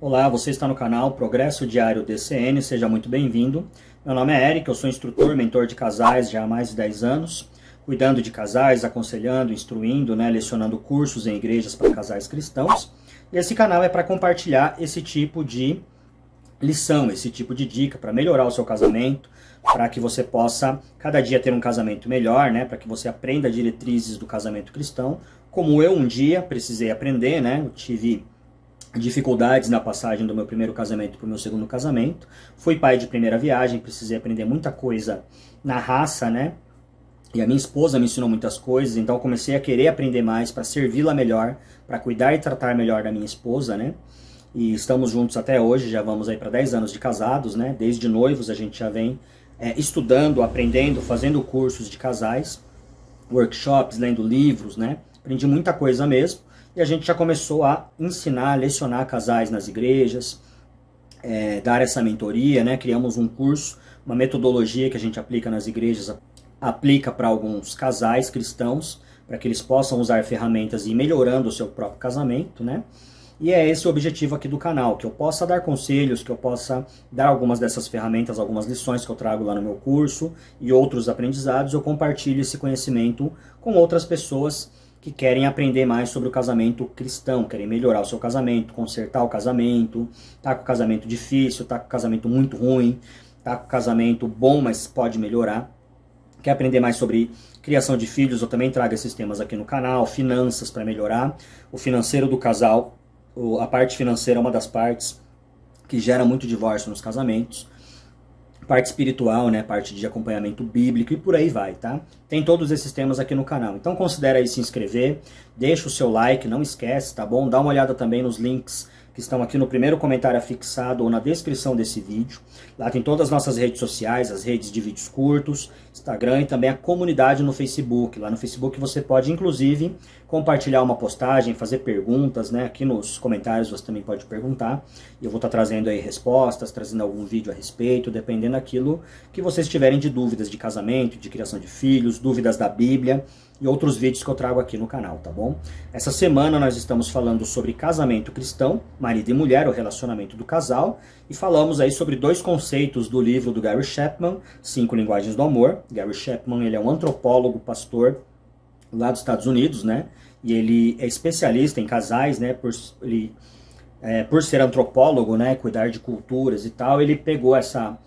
Olá, você está no canal Progresso Diário DCN, seja muito bem-vindo. Meu nome é Eric, eu sou instrutor, mentor de casais já há mais de 10 anos, cuidando de casais, aconselhando, instruindo, lecionando cursos em igrejas para casais cristãos. E esse canal é para compartilhar esse tipo de lição, esse tipo de dica para melhorar o seu casamento, para que você possa cada dia ter um casamento melhor, para que você aprenda diretrizes do casamento cristão, como eu um dia precisei aprender, eu tive dificuldades na passagem do meu primeiro casamento para o meu segundo casamento. Fui pai de primeira viagem, precisei aprender muita coisa na raça, E a minha esposa me ensinou muitas coisas, então eu comecei a querer aprender mais para servi-la melhor, para cuidar e tratar melhor da minha esposa, E estamos juntos até hoje, já vamos aí para 10 anos de casados, Desde noivos a gente já vem estudando, aprendendo, fazendo cursos de casais, workshops, lendo livros, Aprendi muita coisa mesmo. E a gente já começou a ensinar, lecionar casais nas igrejas, dar essa mentoria, Criamos um curso, uma metodologia que a gente aplica nas igrejas, aplica para alguns casais cristãos, para que eles possam usar ferramentas e ir melhorando o seu próprio casamento, E é esse o objetivo aqui do canal, que eu possa dar conselhos, que eu possa dar algumas dessas ferramentas, algumas lições que eu trago lá no meu curso e outros aprendizados, eu compartilho esse conhecimento com outras pessoas que querem aprender mais sobre o casamento cristão, querem melhorar o seu casamento, consertar o casamento, tá com o casamento difícil, tá com o casamento muito ruim, tá com o casamento bom, mas pode melhorar. Quer aprender mais sobre criação de filhos? Eu também trago esses temas aqui no canal, finanças para melhorar, o financeiro do casal. A parte financeira é uma das partes que gera muito divórcio nos casamentos. Parte espiritual, parte de acompanhamento bíblico e por aí vai, tá? Tem todos esses temas aqui no canal. Então considere aí se inscrever, deixa o seu like, não esquece, tá bom? Dá uma olhada também nos links que estão aqui no primeiro comentário afixado ou na descrição desse vídeo. Lá tem todas as nossas redes sociais, as redes de vídeos curtos, Instagram e também a comunidade no Facebook. Lá no Facebook você pode, inclusive, compartilhar uma postagem, fazer perguntas, Aqui nos comentários você também pode perguntar. E eu vou estar trazendo aí respostas, trazendo algum vídeo a respeito, dependendo daquilo que vocês tiverem de dúvidas de casamento, de criação de filhos, dúvidas da Bíblia e outros vídeos que eu trago aqui no canal, tá bom? Essa semana nós estamos falando sobre casamento cristão, marido e mulher, o relacionamento do casal, e falamos aí sobre dois conceitos do livro do Gary Chapman, 5 Linguagens do Amor. Gary Chapman, ele é um antropólogo, pastor lá dos Estados Unidos, E ele é especialista em casais, por ser antropólogo, cuidar de culturas e tal, ele pegou essa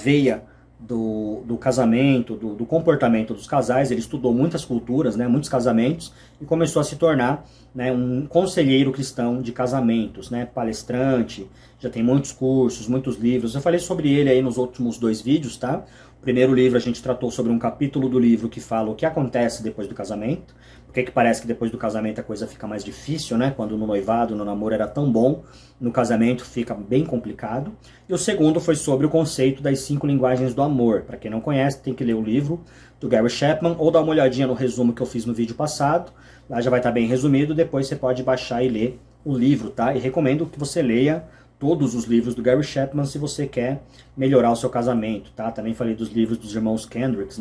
veia do casamento, do comportamento dos casais. Ele estudou muitas culturas, muitos casamentos, e começou a se tornar um conselheiro cristão de casamentos, palestrante, já tem muitos cursos, muitos livros. Eu falei sobre ele aí nos últimos 2 vídeos, tá? O primeiro livro a gente tratou sobre um capítulo do livro que fala o que acontece depois do casamento, porque que parece que depois do casamento a coisa fica mais difícil, Quando no noivado, no namoro era tão bom, no casamento fica bem complicado. E o segundo foi sobre o conceito das 5 linguagens do amor. Para quem não conhece, tem que ler o livro do Gary Chapman ou dar uma olhadinha no resumo que eu fiz no vídeo passado. Lá já vai estar bem resumido, depois você pode baixar e ler o livro, tá? E recomendo que você leia todos os livros do Gary Chapman se você quer melhorar o seu casamento, tá? Também falei dos livros dos irmãos Kendricks,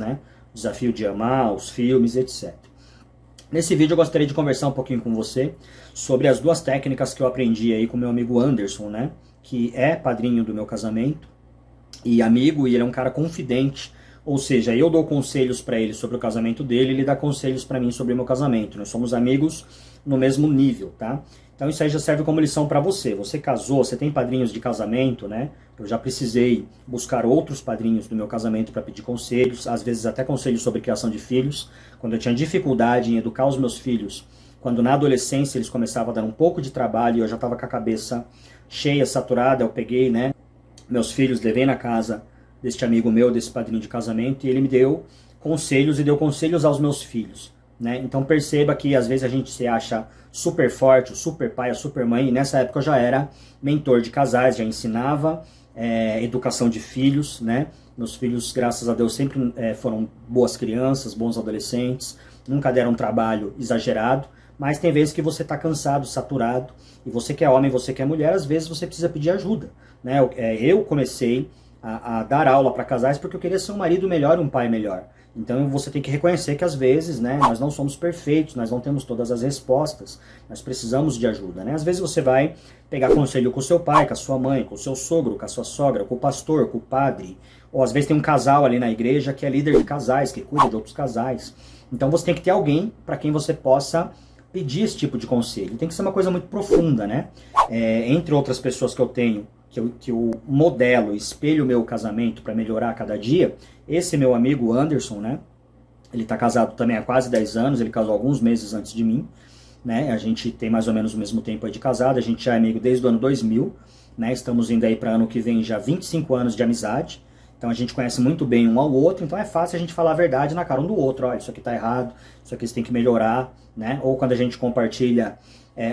Desafio de Amar, os filmes, etc. Nesse vídeo eu gostaria de conversar um pouquinho com você sobre as 2 técnicas que eu aprendi aí com meu amigo Anderson, Que é padrinho do meu casamento e amigo, e ele é um cara confidente, ou seja, eu dou conselhos para ele sobre o casamento dele, ele dá conselhos para mim sobre o meu casamento. Nós somos amigos no mesmo nível, tá? Então isso aí já serve como lição para você. Você casou, você tem padrinhos de casamento, Eu já precisei buscar outros padrinhos do meu casamento para pedir conselhos, às vezes até conselhos sobre criação de filhos, quando eu tinha dificuldade em educar os meus filhos, quando na adolescência eles começavam a dar um pouco de trabalho e eu já estava com a cabeça cheia, saturada, eu peguei, meus filhos, levei na casa deste amigo meu, desse padrinho de casamento, e ele me deu conselhos e deu conselhos aos meus filhos, Então perceba que às vezes a gente se acha super forte, o super pai, a super mãe, e nessa época eu já era mentor de casais, já ensinava educação de filhos, Meus filhos, graças a Deus, sempre foram boas crianças, bons adolescentes, nunca deram um trabalho exagerado, mas tem vezes que você está cansado, saturado, e você que é homem, você que é mulher, às vezes você precisa pedir ajuda, Eu comecei a dar aula para casais porque eu queria ser um marido melhor e um pai melhor. Então você tem que reconhecer que às vezes, né, nós não somos perfeitos, nós não temos todas as respostas, nós precisamos de ajuda, né? Às vezes você vai pegar conselho com o seu pai, com a sua mãe, com o seu sogro, com a sua sogra, com o pastor, com o padre, ou às vezes tem um casal ali na igreja que é líder de casais, que cuida de outros casais. Então você tem que ter alguém para quem você possa pedir esse tipo de conselho. Tem que ser uma coisa muito profunda, né? Entre outras pessoas que eu tenho, que eu modelo, espelho o meu casamento para melhorar a cada dia, esse meu amigo Anderson, né? Ele está casado também há quase 10 anos, ele casou alguns meses antes de mim, né? A gente tem mais ou menos o mesmo tempo aí de casado, a gente já é amigo desde o ano 2000, né? Estamos indo aí para ano que vem já 25 anos de amizade. Então a gente conhece muito bem um ao outro, então é fácil a gente falar a verdade na cara um do outro. Olha, isso aqui tá errado, isso aqui você tem que melhorar, né? Ou quando a gente compartilha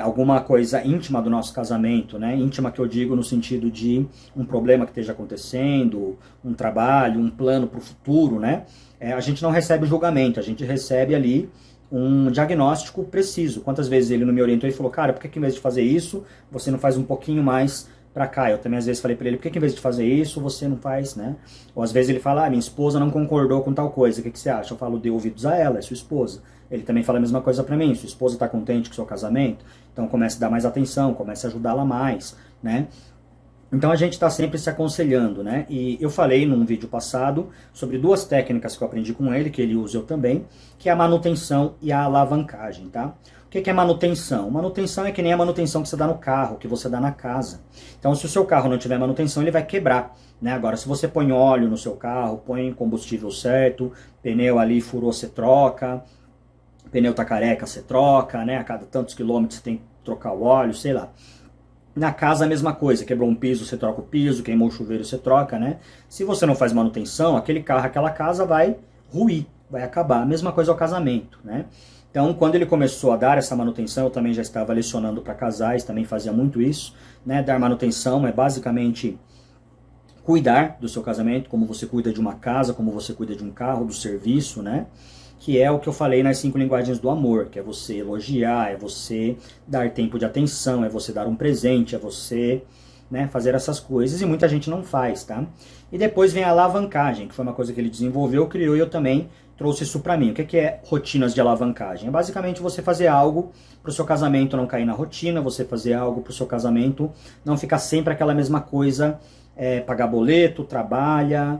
alguma coisa íntima do nosso casamento, né? Íntima que eu digo no sentido de um problema que esteja acontecendo, um trabalho, um plano para o futuro, né? A gente não recebe julgamento, a gente recebe ali um diagnóstico preciso. Quantas vezes ele não me orientou e falou, cara, por que em vez de fazer isso, você não faz um pouquinho mais pra cá? Eu também às vezes falei pra ele, por que em vez de fazer isso, você não faz, né? Ou às vezes ele fala, minha esposa não concordou com tal coisa, o que você acha? Eu falo, dê ouvidos a ela, é sua esposa. Ele também fala a mesma coisa pra mim, sua esposa tá contente com o seu casamento? Então comece a dar mais atenção, comece a ajudá-la mais, né? Então a gente está sempre se aconselhando, né? E eu falei num vídeo passado sobre duas técnicas que eu aprendi com ele, que ele usa eu também, que é a manutenção e a alavancagem, tá? O que é manutenção? Manutenção é que nem a manutenção que você dá no carro, que você dá na casa. Então se o seu carro não tiver manutenção, ele vai quebrar, né? Agora se você põe óleo no seu carro, põe combustível certo, pneu ali furou, você troca, pneu tá careca, você troca, né? A cada tantos quilômetros você tem que trocar o óleo, sei lá. Na casa a mesma coisa, quebrou um piso, você troca o piso, queimou o chuveiro, você troca, né? Se você não faz manutenção, aquele carro, aquela casa vai ruir, vai acabar. A mesma coisa ao casamento, né? Então, quando ele começou a dar essa manutenção, eu também já estava lecionando para casais, também fazia muito isso, né? Dar manutenção é basicamente cuidar do seu casamento, como você cuida de uma casa, como você cuida de um carro, do serviço, né? Que é o que eu falei nas 5 linguagens do amor, que é você elogiar, é você dar tempo de atenção, é você dar um presente, é você, né, fazer essas coisas, e muita gente não faz, tá? E depois vem a alavancagem, que foi uma coisa que ele desenvolveu, criou, e eu também trouxe isso pra mim. O que é rotinas de alavancagem? É basicamente você fazer algo para o seu casamento não cair na rotina, você fazer algo para o seu casamento não ficar sempre aquela mesma coisa, pagar boleto, trabalha,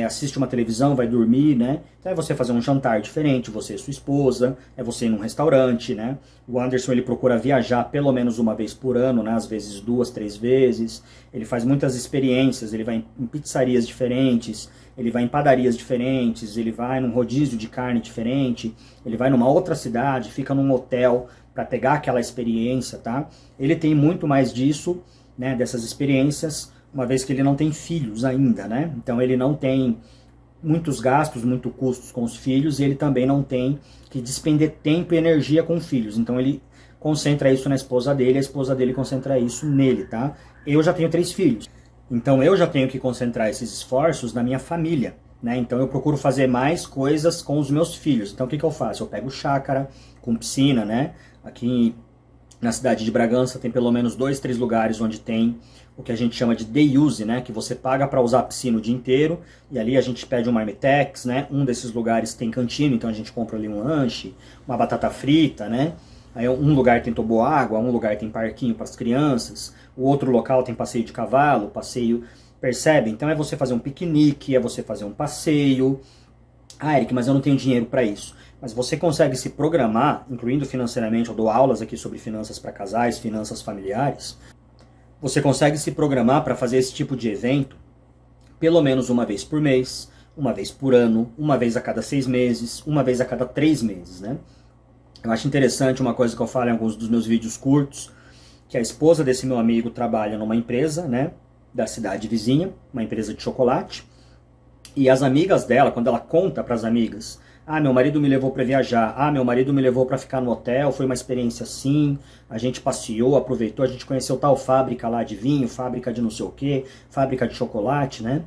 assiste uma televisão, vai dormir, né? Então é você fazer um jantar diferente, você e sua esposa, é você ir num restaurante, né? O Anderson, ele procura viajar pelo menos uma vez por ano, né? Às vezes 2, 3 vezes. Ele faz muitas experiências, ele vai em pizzarias diferentes, ele vai em padarias diferentes, ele vai num rodízio de carne diferente, ele vai numa outra cidade, fica num hotel para pegar aquela experiência, tá? Ele tem muito mais disso, né? Dessas experiências, uma vez que ele não tem filhos ainda, né? Então ele não tem muitos gastos, muitos custos com os filhos, e ele também não tem que despender tempo e energia com filhos. Então ele concentra isso na esposa dele, a esposa dele concentra isso nele, tá? Eu já tenho 3 filhos, então eu já tenho que concentrar esses esforços na minha família, né? Então eu procuro fazer mais coisas com os meus filhos. Então o que eu faço? Eu pego chácara com piscina, né? Aqui na cidade de Bragança tem pelo menos 2, 3 lugares onde tem o que a gente chama de day use, né? Que você paga para usar a piscina o dia inteiro, e ali a gente pede um marmitex, né? Um desses lugares tem cantina, então a gente compra ali um lanche, uma batata frita, né? Aí um lugar tem toboágua, um lugar tem parquinho para as crianças, o outro local tem passeio de cavalo, passeio, percebe? Então é você fazer um piquenique, é você fazer um passeio. Ah, Eric, mas eu não tenho dinheiro para isso. Mas você consegue se programar, incluindo financeiramente, eu dou aulas aqui sobre finanças para casais, finanças familiares. Você consegue se programar para fazer esse tipo de evento pelo menos uma vez por mês, uma vez por ano, uma vez a cada 6 meses, uma vez a cada 3 meses, né? Eu acho interessante uma coisa que eu falo em alguns dos meus vídeos curtos, que a esposa desse meu amigo trabalha numa empresa, né, da cidade vizinha, uma empresa de chocolate, e as amigas dela, quando ela conta para as amigas, ah, meu marido me levou para viajar, ah, meu marido me levou para ficar no hotel, foi uma experiência assim, a gente passeou, aproveitou, a gente conheceu tal fábrica lá de vinho, fábrica de não sei o que, fábrica de chocolate, né?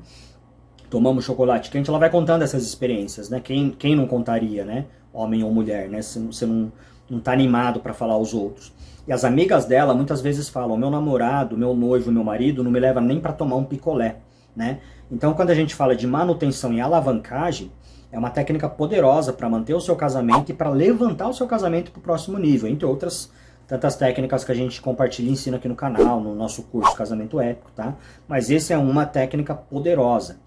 Tomamos chocolate quente, ela vai contando essas experiências, né? Quem não contaria, né? Homem ou mulher, né? Você não tá animado para falar aos outros. E as amigas dela muitas vezes falam, meu namorado, meu noivo, meu marido não me leva nem para tomar um picolé, né? Então quando a gente fala de manutenção e alavancagem, É uma técnica poderosa para manter o seu casamento e para levantar o seu casamento para o próximo nível, entre outras tantas técnicas que a gente compartilha e ensina aqui no canal, no nosso curso Casamento Épico, tá? Mas essa é uma técnica poderosa.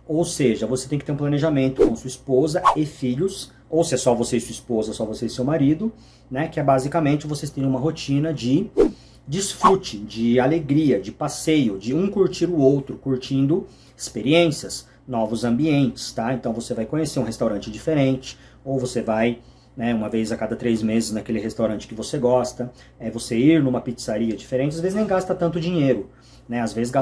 Ou seja, você tem que ter um planejamento com sua esposa e filhos, ou se é só você e sua esposa, só você e seu marido, né? Que é basicamente vocês terem uma rotina de desfrute, de alegria, de passeio, de um curtir o outro, curtindo experiências, novos ambientes, tá? Então você vai conhecer um restaurante diferente, ou você vai, né, uma vez a cada 3 meses naquele restaurante que você gosta, você ir numa pizzaria diferente, às vezes nem gasta tanto dinheiro, né? Às vezes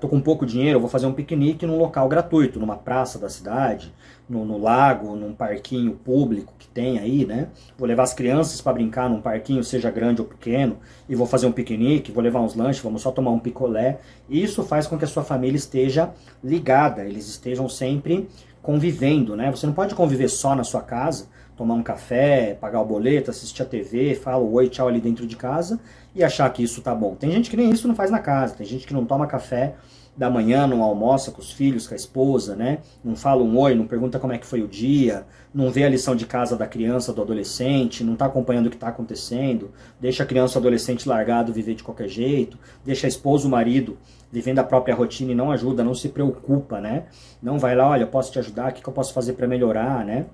tô com pouco dinheiro, eu vou fazer um piquenique num local gratuito, numa praça da cidade, no lago, num parquinho público que tem aí, né? Vou levar as crianças para brincar num parquinho, seja grande ou pequeno, e vou fazer um piquenique, vou levar uns lanches, vamos só tomar um picolé. Isso faz com que a sua família esteja ligada, eles estejam sempre convivendo, né? Você não pode conviver só na sua casa, tomar um café, pagar o boleto, assistir a TV, falar oi, tchau ali dentro de casa e achar que isso tá bom. Tem gente que nem isso não faz na casa, tem gente que não toma café da manhã, não almoça com os filhos, com a esposa, né? Não fala um oi, não pergunta como é que foi o dia, não vê a lição de casa da criança, do adolescente, não tá acompanhando o que tá acontecendo, deixa a criança ou adolescente largado viver de qualquer jeito, deixa a esposa, o marido vivendo a própria rotina e não ajuda, não se preocupa, né? Não vai lá, olha, posso te ajudar, o que eu posso fazer para melhorar, né?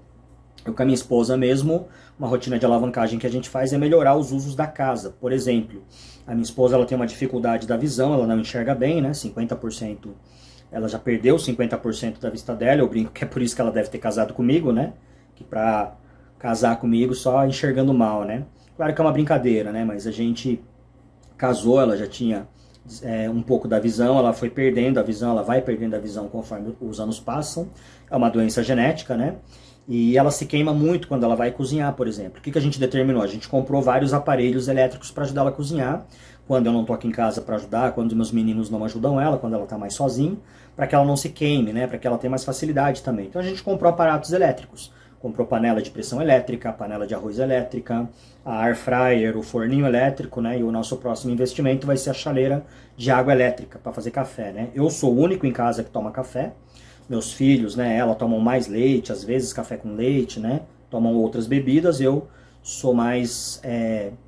Eu com a minha esposa mesmo, uma rotina de alavancagem que a gente faz é melhorar os usos da casa. Por exemplo, a minha esposa ela tem uma dificuldade da visão, ela não enxerga bem, né? 50%, ela já perdeu 50% da vista dela. Eu brinco que é por isso que ela deve ter casado comigo, né? Que pra casar comigo só enxergando mal, né? Claro que é uma brincadeira, né? Mas a gente casou, ela já tinha um pouco da visão, ela foi perdendo a visão, ela vai perdendo a visão conforme os anos passam. É uma doença genética, né? E ela se queima muito quando ela vai cozinhar, por exemplo. O que a gente determinou? A gente comprou vários aparelhos elétricos para ajudar ela a cozinhar, quando eu não estou aqui em casa para ajudar, quando os meus meninos não ajudam ela, quando ela está mais sozinha, para que ela não se queime, né? Para que ela tenha mais facilidade também. Então a gente comprou aparatos elétricos. Comprou panela de pressão elétrica, panela de arroz elétrica, a air fryer, o forninho elétrico, né? E o nosso próximo investimento vai ser a chaleira de água elétrica para fazer café, né? Eu sou o único em casa que toma café. Meus filhos, né, ela tomam mais leite, às vezes café com leite, né, tomam outras bebidas, eu sou mais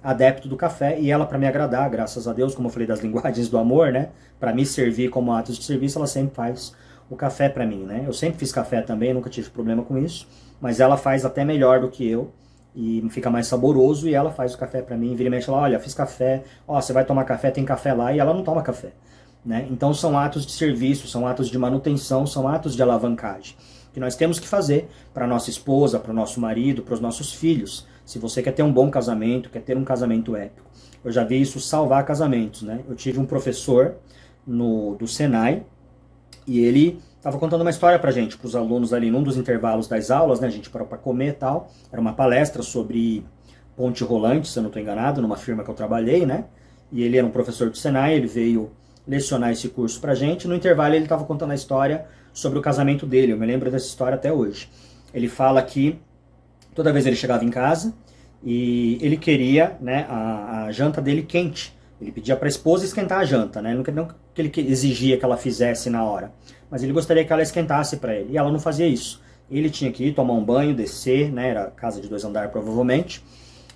adepto do café e ela, para me agradar, graças a Deus, como eu falei das linguagens do amor, né, para me servir como atos de serviço, ela sempre faz o café para mim, né, eu sempre fiz café também, nunca tive problema com isso, mas ela faz até melhor do que eu e fica mais saboroso e ela faz o café para mim, vira e mexe, ela, olha, fiz café, ó, você vai tomar café, tem café lá, e ela não toma café. Né? Então são atos de serviço, são atos de manutenção, são atos de alavancagem que nós temos que fazer para nossa esposa, para o nosso marido, para os nossos filhos. Se você quer ter um bom casamento, quer ter um casamento épico. Eu já vi isso salvar casamentos. Né? Eu tive um professor do Senai e ele estava contando uma história para gente, para os alunos ali num dos intervalos das aulas, né? A gente parou para comer e tal. Era uma palestra sobre ponte rolante, se eu não estou enganado, numa firma que eu trabalhei, né? E ele era um professor do Senai, ele veio lecionar esse curso pra gente. No intervalo ele estava contando a história sobre o casamento dele, eu me lembro dessa história até hoje. Ele fala que toda vez ele chegava em casa e ele queria, né, a janta dele quente. Ele pedia para a esposa esquentar a janta, né? Não que ele exigia que ela fizesse na hora, mas ele gostaria que ela esquentasse para ele, e ela não fazia isso. Ele tinha que ir tomar um banho, descer, né, era casa de 2 andares provavelmente,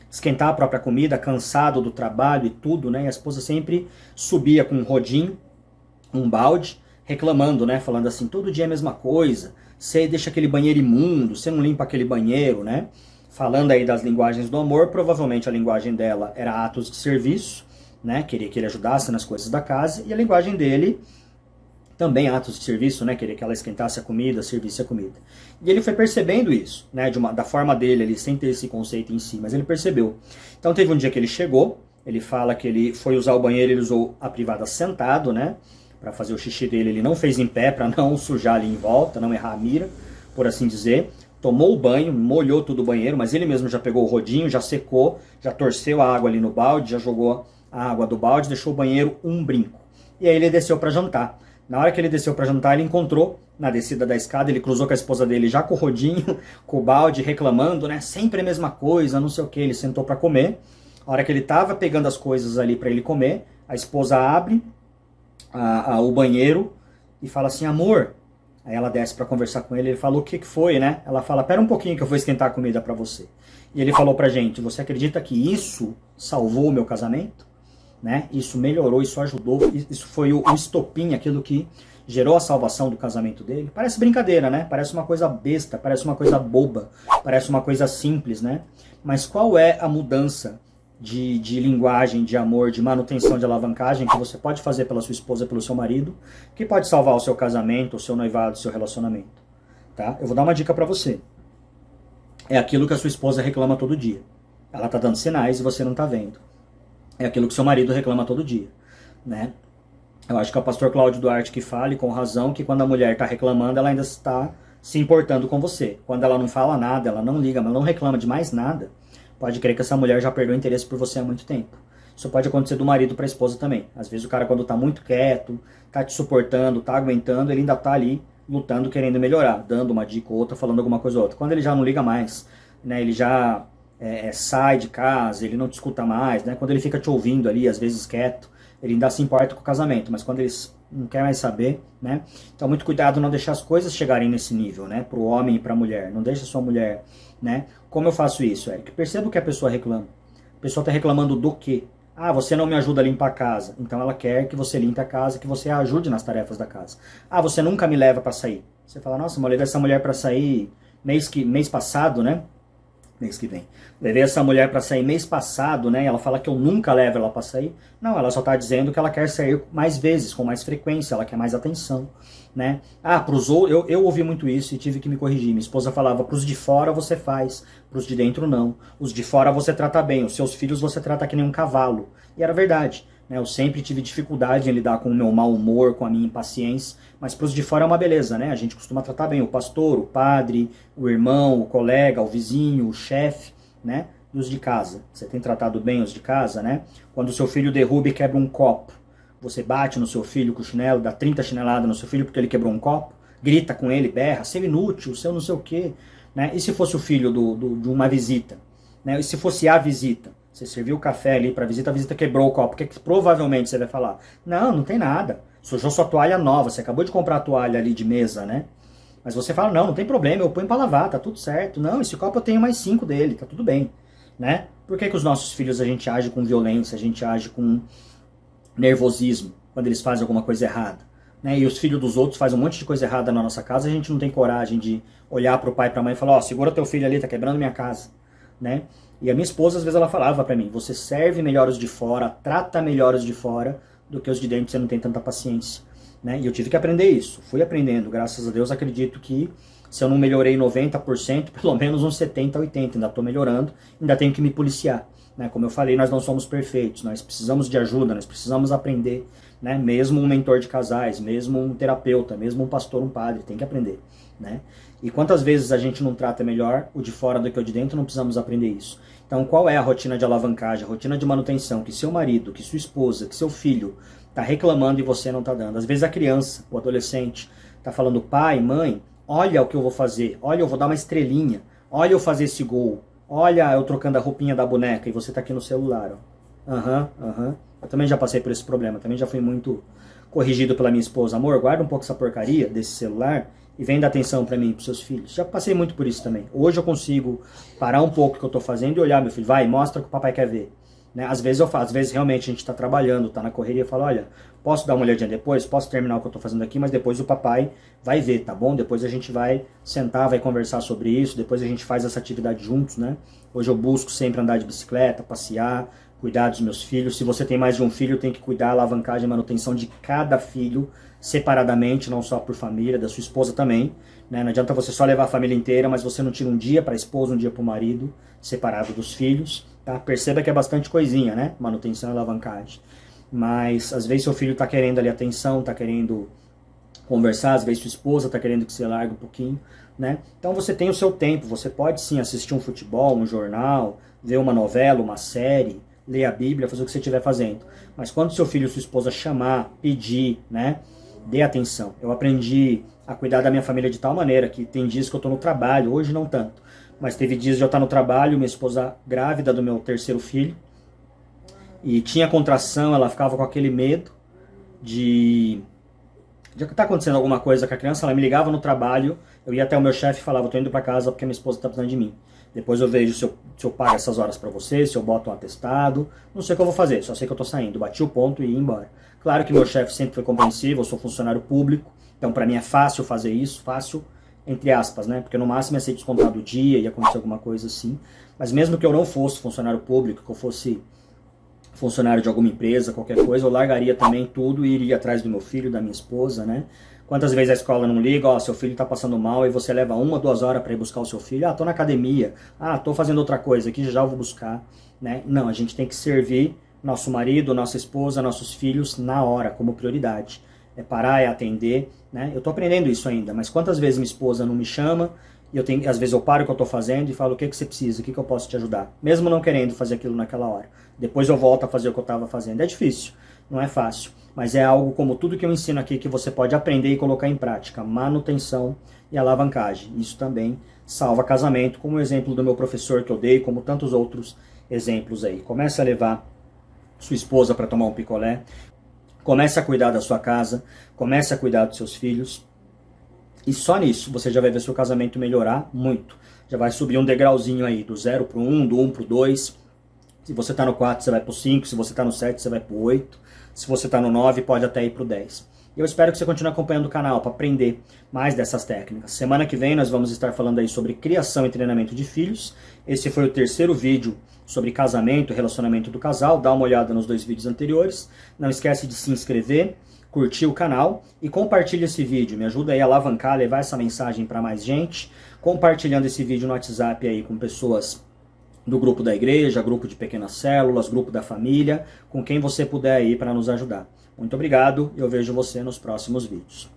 esquentar a própria comida, cansado do trabalho e tudo, né? E a esposa sempre subia com um rodinho, um balde, reclamando, né? Falando assim, todo dia é a mesma coisa, você deixa aquele banheiro imundo, você não limpa aquele banheiro, né? Falando aí das linguagens do amor, provavelmente a linguagem dela era atos de serviço, né? Queria que ele ajudasse nas coisas da casa, e a linguagem dele também atos de serviço, né? Queria que ela esquentasse a comida, servisse a comida. E ele foi percebendo isso, né? Da forma dele, ele sem ter esse conceito em si, mas ele percebeu. Então teve um dia que ele chegou, ele fala que ele foi usar o banheiro, ele usou a privada sentado, né? Para fazer o xixi dele, ele não fez em pé, para não sujar ali em volta, não errar a mira, por assim dizer. Tomou o banho, molhou todo o banheiro, mas ele mesmo já pegou o rodinho, já secou, já torceu a água ali no balde, já jogou a água do balde, deixou o banheiro um brinco. E aí ele desceu para jantar. Na hora que ele desceu para jantar, ele encontrou, na descida da escada, ele cruzou com a esposa dele já com o rodinho, com o balde, reclamando, né? Sempre a mesma coisa, não sei o que. Ele sentou para comer. A hora que ele estava pegando as coisas ali para ele comer, a esposa abre o banheiro e fala assim, amor, Aí ela desce para conversar com ele, ele fala, o que foi, né? Ela fala, pera um pouquinho que eu vou esquentar a comida para você. E ele falou pra gente, você acredita que isso salvou o meu casamento? Né? Isso melhorou, isso ajudou, isso foi o estopim, aquilo que gerou a salvação do casamento dele. Parece brincadeira, né? Parece uma coisa besta, parece uma coisa boba, parece uma coisa simples, né? Mas qual é a mudança de linguagem, de amor, de manutenção, de alavancagem que você pode fazer pela sua esposa, pelo seu marido, que pode salvar o seu casamento, o seu noivado, o seu relacionamento? Tá? Eu vou dar uma dica pra você. É aquilo que a sua esposa reclama todo dia. Ela tá dando sinais e você não tá vendo. É aquilo que seu marido reclama todo dia, né? Eu acho que é o pastor Cláudio Duarte que fala, e com razão, que quando a mulher está reclamando, ela ainda está se importando com você. Quando ela não fala nada, ela não liga, ela não reclama de mais nada, pode crer que essa mulher já perdeu interesse por você há muito tempo. Isso pode acontecer do marido para a esposa também. Às vezes o cara, quando está muito quieto, está te suportando, está aguentando, ele ainda está ali lutando, querendo melhorar, dando uma dica ou outra, falando alguma coisa ou outra. Quando ele já não liga mais, né, ele já sai de casa, ele não te escuta mais, né? Quando ele fica te ouvindo ali, às vezes quieto, ele ainda se importa com o casamento, mas quando eles não querem mais saber, né? Então muito cuidado não deixar as coisas chegarem nesse nível, né? Para o homem e para a mulher, não deixa a sua mulher, né? Como eu faço isso, Eric? Perceba o que a pessoa reclama. A pessoa está reclamando do quê? Ah, você não me ajuda a limpar a casa. Então ela quer que você limpe a casa, que você a ajude nas tarefas da casa. Ah, você nunca me leva para sair. Você fala, nossa, eu levei essa mulher para sair mês passado, né? Mês que vem. Levei essa mulher para sair mês passado, né? Ela fala que eu nunca levo ela para sair. Não, ela só tá dizendo que ela quer sair mais vezes, com mais frequência, ela quer mais atenção, né? Ah, pros outros, eu ouvi muito isso e tive que me corrigir. Minha esposa falava, pros de fora você faz, pros de dentro não. Os de fora você trata bem, os seus filhos você trata que nem um cavalo. E era verdade. Eu sempre tive dificuldade em lidar com o meu mau humor, com a minha impaciência, mas para os de fora é uma beleza, né? A gente costuma tratar bem o pastor, o padre, o irmão, o colega, o vizinho, o chefe, né? E os de casa. Você tem tratado bem os de casa, né? Quando o seu filho derruba e quebra um copo, você bate no seu filho com o chinelo, dá 30 chineladas no seu filho porque ele quebrou um copo, grita com ele, berra, seu inútil, seu não sei o quê, né? E se fosse o filho de uma visita, né? E se fosse a visita? Você serviu o café ali para a visita quebrou o copo. O que provavelmente você vai falar? Não, não tem nada. Sujou sua toalha nova. Você acabou de comprar a toalha ali de mesa, né? Mas você fala, não tem problema, eu ponho para lavar, tá tudo certo. Não, esse copo eu tenho mais 5 dele, tá tudo bem, né? Por que os nossos filhos a gente age com violência, a gente age com nervosismo quando eles fazem alguma coisa errada? Né? E os filhos dos outros fazem um monte de coisa errada na nossa casa, a gente não tem coragem de olhar pro pai e pra mãe e falar, segura teu filho ali, tá quebrando minha casa, né? E a minha esposa, às vezes, ela falava pra mim, você serve melhor os de fora, trata melhor os de fora do que os de dentro, você não tem tanta paciência. Né? E eu tive que aprender isso, fui aprendendo, graças a Deus, acredito que se eu não melhorei 90%, pelo menos uns 70%, 80%, ainda estou melhorando, ainda tenho que me policiar. Né? Como eu falei, nós não somos perfeitos, nós precisamos de ajuda, nós precisamos aprender, né? Mesmo um mentor de casais, mesmo um terapeuta, mesmo um pastor, um padre, tem que aprender. Né? E quantas vezes a gente não trata melhor o de fora do que o de dentro, não precisamos aprender isso. Então qual é a rotina de alavancagem, a rotina de manutenção que seu marido, que sua esposa, que seu filho está reclamando e você não está dando? Às vezes a criança, o adolescente, está falando, pai, mãe, olha o que eu vou fazer, olha eu vou dar uma estrelinha, olha eu fazer esse gol, olha eu trocando a roupinha da boneca e você está aqui no celular. Eu também já passei por esse problema, também já fui muito corrigido pela minha esposa. Amor, guarda um pouco essa porcaria desse celular e vem dar atenção para mim e para seus filhos. Já passei muito por isso também. Hoje eu consigo parar um pouco o que eu estou fazendo e olhar, meu filho, vai, mostra o que o papai quer ver. Né? Às vezes eu faço, às vezes realmente a gente está trabalhando, está na correria e falo, olha, posso dar uma olhadinha depois? Posso terminar o que eu estou fazendo aqui, mas depois o papai vai ver, tá bom? Depois a gente vai sentar, vai conversar sobre isso, depois a gente faz essa atividade juntos, né? Hoje eu busco sempre andar de bicicleta, passear, cuidar dos meus filhos. Se você tem mais de um filho, tem que cuidar, alavancagem e manutenção de cada filho, separadamente, não só por família, da sua esposa também. Né? Não adianta você só levar a família inteira, mas você não tira um dia para a esposa, um dia para o marido, separado dos filhos. Tá? Perceba que é bastante coisinha, né? Manutenção e alavancagem. Mas às vezes seu filho está querendo ali atenção, está querendo conversar, às vezes sua esposa está querendo que você largue um pouquinho. Né? Então você tem o seu tempo, você pode sim assistir um futebol, um jornal, ver uma novela, uma série, ler a Bíblia, fazer o que você estiver fazendo. Mas quando seu filho ou sua esposa chamar, pedir, né? Dê atenção. Eu aprendi a cuidar da minha família de tal maneira que tem dias que eu estou no trabalho, hoje não tanto, mas teve dias de eu estar no trabalho, minha esposa grávida do meu terceiro filho, e tinha contração, ela ficava com aquele medo de Já que tá acontecendo alguma coisa com a criança, ela me ligava no trabalho, eu ia até o meu chefe e falava, tô indo para casa porque minha esposa tá precisando de mim. Depois eu vejo se eu pago essas horas para você, se eu boto um atestado, não sei o que eu vou fazer, só sei que eu tô saindo, bati o ponto e ia embora. Claro que meu chefe sempre foi compreensivo, eu sou funcionário público, então para mim é fácil fazer isso, fácil entre aspas, né? Porque no máximo ia ser descontado o dia, ia acontecer alguma coisa assim. Mas mesmo que eu não fosse funcionário público, que eu fosse funcionário de alguma empresa, qualquer coisa, eu largaria também tudo e iria atrás do meu filho, da minha esposa, né? Quantas vezes a escola não liga, ó, seu filho tá passando mal e você leva 1, 2 horas para ir buscar o seu filho? Ah, tô na academia, ah, tô fazendo outra coisa aqui, já vou buscar, né? Não, a gente tem que servir nosso marido, nossa esposa, nossos filhos na hora, como prioridade. É parar, é atender, né? Eu tô aprendendo isso ainda, mas quantas vezes minha esposa não me chama e às vezes eu paro o que eu tô fazendo e falo, o que você precisa, o que eu posso te ajudar? Mesmo não querendo fazer aquilo naquela hora. Depois eu volto a fazer o que eu estava fazendo. É difícil, não é fácil, mas é algo como tudo que eu ensino aqui que você pode aprender e colocar em prática. Manutenção e alavancagem. Isso também salva casamento, como o exemplo do meu professor que eu dei, como tantos outros exemplos aí. Comece a levar sua esposa para tomar um picolé, comece a cuidar da sua casa, comece a cuidar dos seus filhos, e só nisso você já vai ver seu casamento melhorar muito. Já vai subir um degrauzinho aí, do 0 para o 1, do 1 para o 2. Se você está no 4, você vai para o 5. Se você está no 7, você vai para o 8. Se você está no 9, pode até ir para o 10. Eu espero que você continue acompanhando o canal para aprender mais dessas técnicas. Semana que vem nós vamos estar falando aí sobre criação e treinamento de filhos. Esse foi o terceiro vídeo sobre casamento e relacionamento do casal. Dá uma olhada nos 2 vídeos anteriores. Não esquece de se inscrever, curtir o canal e compartilhe esse vídeo. Me ajuda aí a alavancar, levar essa mensagem para mais gente. Compartilhando esse vídeo no WhatsApp aí com pessoas do grupo da igreja, grupo de pequenas células, grupo da família, com quem você puder aí para nos ajudar. Muito obrigado e eu vejo você nos próximos vídeos.